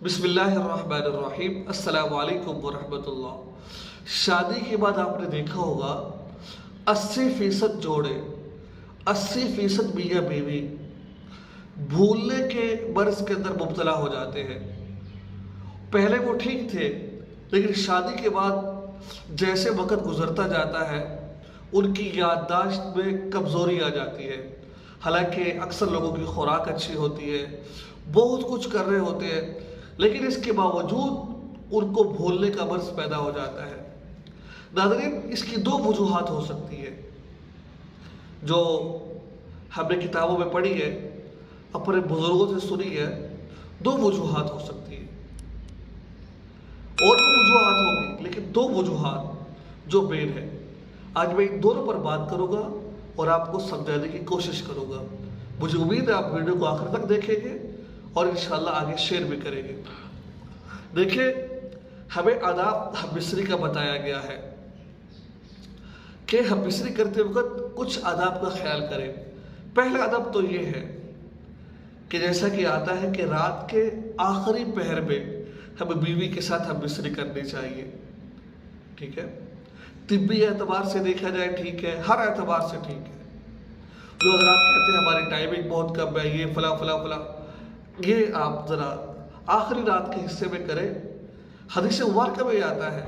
बिस्मिल्लाहिर्रहमानिर्रहीम अस्सलाम वालेकुम वरहमतुल्लाह। शादी के बाद आपने देखा होगा 80% जोड़े 80% मियाँ बीवी भूलने के मर्ज के अंदर मुब्तला हो जाते हैं। पहले वो ठीक थे, लेकिन शादी के बाद जैसे वक्त गुजरता जाता है उनकी याददाश्त में कमज़ोरी आ जाती है। हालांकि अक्सर लोगों की खुराक अच्छी होती है, बहुत कुछ कर रहे होते हैं, लेकिन इसके बावजूद उनको भूलने का मर्ज पैदा हो जाता है। नाज़रीन, इसकी दो वजूहात हो सकती है जो हमने किताबों में पढ़ी है, अपने बुजुर्गों से सुनी है। दो वजूहात हो सकती है, और भी वजूहात होगी, लेकिन दो वजूहात जो मेन है, आज मैं इन दोनों पर बात करूंगा और आपको समझाने की कोशिश करूंगा। मुझे उम्मीद है आप वीडियो को आखिर तक देखेंगे और इंशाल्लाह आगे शेयर भी करेंगे। देखिए, हमें आदाब हममिस्री का बताया गया है कि हममिस्री करते वक्त कुछ आदाब का ख्याल करें। पहला अदब तो ये है कि जैसा कि आता है कि रात के आखिरी पहर में हमें बीवी के साथ हममिस्री करनी चाहिए। ठीक है, तिब्बी एतबार से देखा जाए ठीक है, हर एतबार से ठीक है। जो हज़रात कहते हैं हमारी टाइमिंग बहुत कम है, ये फला फला फला, ये आप ज़रा आखिरी रात के हिस्से में करें। हदीस मुबारका में आता है,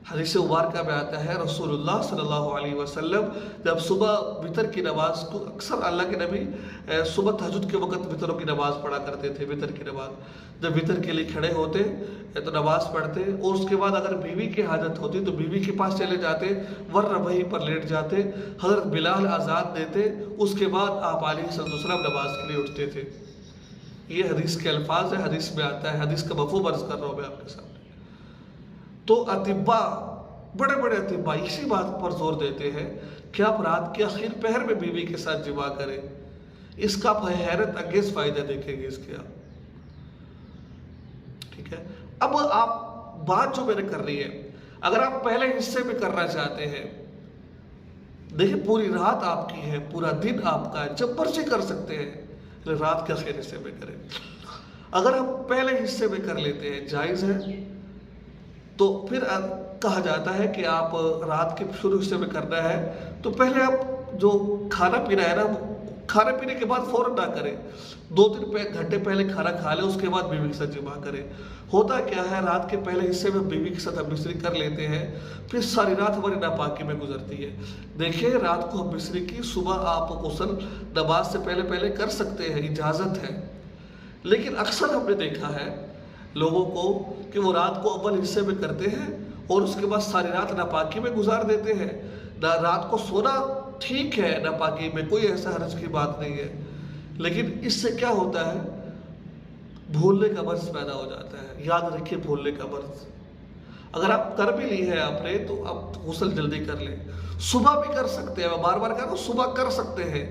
हदीस मुबारका में आता है रसूलुल्लाह सल्लल्लाहु अलैहि वसल्लम जब सुबह वितर की नमाज को, अक्सर अल्लाह के नबी सुबह तहज्जुद के वक्त वितरों की नमाज पढ़ा करते थे। वितर की नमाज जब वितर के लिए खड़े होते तो नमाज पढ़ते, और उसके बाद अगर बीवी की हाजत होती तो बीवी के पास चले जाते, वरना वहीं पर लेट जाते। हज़रत बिलाल आज़ाद देते, उसके बाद आप अलैहिस्सलाम नमाज के लिए उठते थे। ये हदीस के अल्फाज है, हदीस में आता है, हदीस का मफ़हूम अर्ज़ कर रहा हूँ मैं आपके सामने। तो अतिब्बा, बड़े बड़े अतिब्बा इसी बात पर जोर देते हैं कि आप रात के आखिर पहर में बीवी के साथ जिमा करें। इसका आप हैरत अंगेज फायदा देखेंगे इसके आप। ठीक है, अब आप बात जो मैंने कर रही है, अगर आप पहले हिस्से में करना चाहते हैं, देखिए पूरी रात आपकी है, पूरा दिन आपका है, जब मर्जी कर सकते हैं, लेकिन रात के आखिर हिस्से में करें। अगर हम पहले हिस्से में कर लेते हैं, जायज़ है, तो फिर कहा जाता है कि आप रात के शुरू हिस्से में करना है तो पहले आप जो खाना पीना है ना, खाने पीने के बाद फौरन ना करें। 2-3 घंटे पहले खाना खा लें, उसके बाद बीवी के साथ जिमा करें। होता क्या है, रात के पहले हिस्से में बीवी के साथ हममिस्री कर लेते हैं, फिर सारी रात हमारी नापाकी में गुजरती है। देखिए, रात को हममिस्री की, सुबह आप गुस्ल नमाज से पहले पहले कर सकते हैं, इजाज़त है। लेकिन अक्सर हमने देखा है लोगों को कि वो रात को अव्वल हिस्से में करते हैं और उसके बाद सारी रात नापाकी में गुजार देते हैं। रात को सोना ठीक है, नापाकी में कोई ऐसा हर्ज की बात नहीं है, लेकिन इससे क्या होता है, भूलने का मर्ज पैदा हो जाता है। याद रखिए, भूलने का मर्ज अगर आप कर भी ली है आपने तो आप गुस्ल जल्दी कर लें। सुबह भी कर सकते हैं, मैं बार बार कह रहा हूँ, सुबह कर सकते हैं,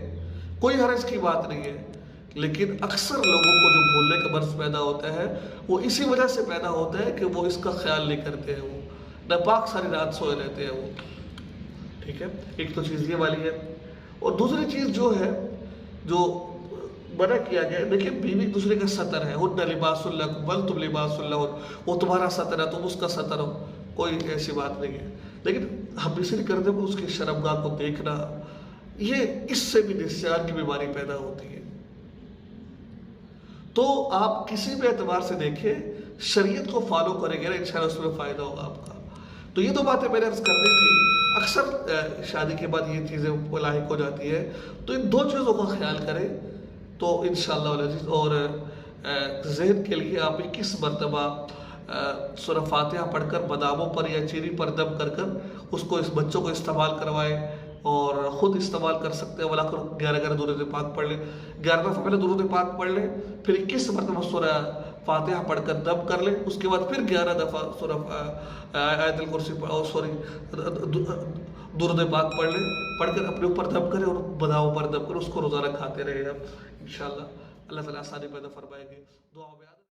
कोई हर्ज की बात नहीं है। लेकिन अक्सर लोगों को जो भूलने का मर्ज पैदा होता है वो इसी वजह से पैदा होता है कि वो इसका ख्याल नहीं करते हैं, वो नापाक सारी रात सोए रहते हैं वो। ठीक है, एक तो चीज़ ये वाली है। और दूसरी चीज़ जो है, जो मना किया गया है, देखिए बीवी दूसरे का सतर है, हुन्ना लिबासुल लकुम वल तुम लिबासुल लहुन, वो तुम्हारा सतर है, तुम उसका सतर हो, कोई ऐसी बात नहीं है। लेकिन हममिस्री करते हुए उसकी शर्मगाह को देखना, ये इससे भी निस्यान की बीमारी पैदा होती है। तो आप किसी भी एतबार से देखें, शरीयत को फॉलो करेंगे ना, इंशाल्लाह उसमें फ़ायदा होगा आपका। तो ये दो बातें मैंने अर्ज़ करनी थी। अक्सर शादी के बाद ये चीज़ें लाहिक हो जाती है, तो इन दो चीज़ों का ख्याल करें तो इंशाल्लाह अज़ीज़। और ज़हन के लिए आप 21 मरतबा सूरह फातिहा पढ़कर बादामों पर या चीनी पर दम कर कर उसको इस बच्चों को इस्तेमाल करवाएं, और ख़ुद इस्तेमाल कर सकते हैं। वाला 11 दुरूद पाक पढ़ लें, 11 दफ़ा पहले दुरूद पाक पढ़ लें, फिर 21 मरतबा सूरह फातिहा पढ़कर दम कर लें, उसके बाद फिर 11 दफ़ा सूरह आयतुल कुर्सी दुरूद पाक पढ़ लें, पढ़कर अपने ऊपर दम करें और बादामों पर दम करें, उसको रोज़ाना खाते रहें आप। इंशाअल्लाह अल्लाह ताला आसानी पैदा फरमाएंगे। दुआ में